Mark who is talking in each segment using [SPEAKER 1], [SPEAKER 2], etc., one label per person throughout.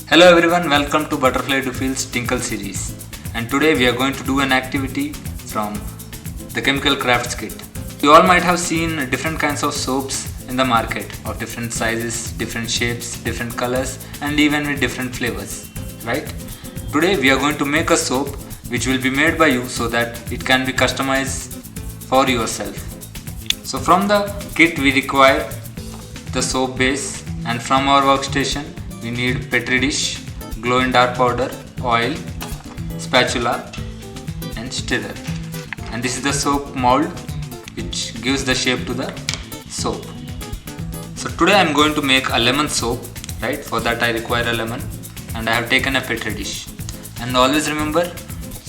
[SPEAKER 1] Hello everyone, welcome to Butterfly to Fields Tinkle series, and today we are going to do an activity from the Chemical Crafts kit. You all might have seen different kinds of soaps in the market of different sizes, different shapes, different colors, and even with different flavors, right? Today we are going to make a soap which will be made by you so that it can be customized for yourself. So from the kit we require the soap base, and from our workstation we need petri dish, glow in dark powder, oil, spatula and stirrer. And this is the soap mold which gives the shape to the soap. So today I am going to make a lemon soap, right? For that I require a lemon, and I have taken a petri dish. And always remember,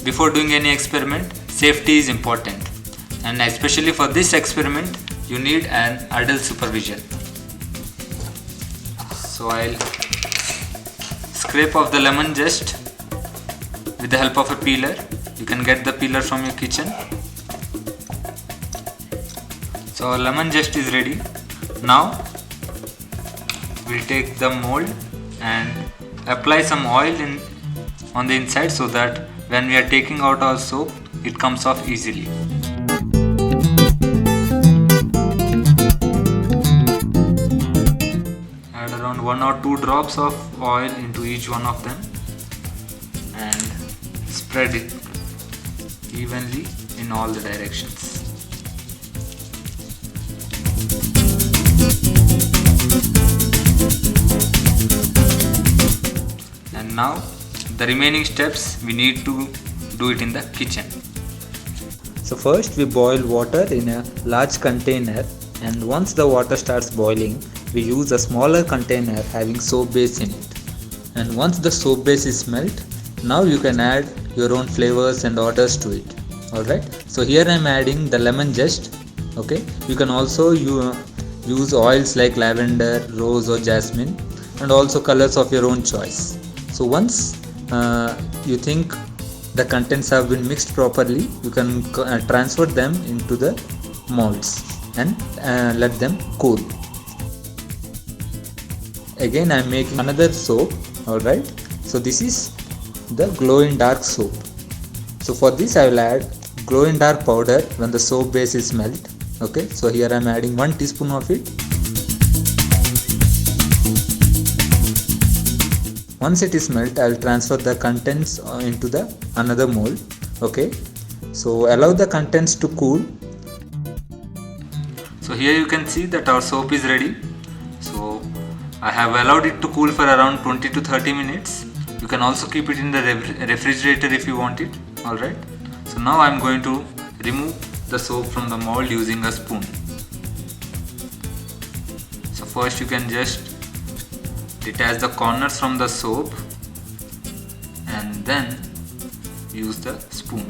[SPEAKER 1] before doing any experiment, safety is important, and especially for this experiment you need an adult supervision. So I'll scrape off the lemon zest with the help of a peeler. You can get the peeler from your kitchen. So our lemon zest is ready. Now we'll take the mold and apply some oil on the inside so that when we are taking out our soap, it comes off easily. Add around 1 or 2 drops of oil into each one of them and spread it evenly in all the directions. And now the remaining steps we need to do it in the kitchen. So first we boil water in a large container, and once the water starts boiling, we use a smaller container having soap base in it. And once the soap base is melt, now you can add your own flavors and orders to it. Alright, so here I am adding the lemon zest. Okay, you can also use oils like lavender, rose or jasmine, and also colors of your own choice. So once you think the contents have been mixed properly, you can transfer them into the molds and let them cool. Again I am making another soap. Alright, so this is the glow in dark soap. So for this I will add glow in dark powder when the soap base is melt. Okay, so here I am adding 1 teaspoon of it. Once it is melt, I will transfer the contents into the another mold. Okay, so allow the contents to cool. So here you can see that our soap is ready. So I have allowed it to cool for around 20 to 30 minutes. You can also keep it in the refrigerator if you want it. Alright, so now I am going to remove the soap from the mold using a spoon. So first you can just detach the corners from the soap and then use the spoon.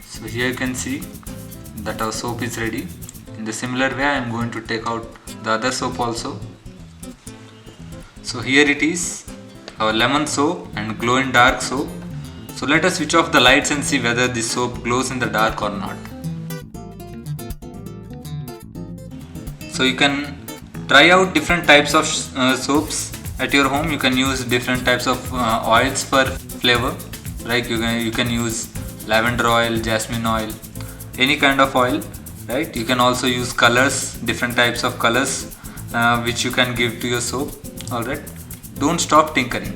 [SPEAKER 1] So here you can see that our soap is ready. In the similar way I am going to take out the other soap also. So here it is, our lemon soap and glow in dark soap. So let us switch off the lights and see whether this soap glows in the dark or not. So you can try out different types of soaps at your home. You can use different types of oils for flavor, like you can use lavender oil, jasmine oil, any kind of oil, right? You can also use colors, different types of colors which you can give to your soap. Alright, don't stop tinkering.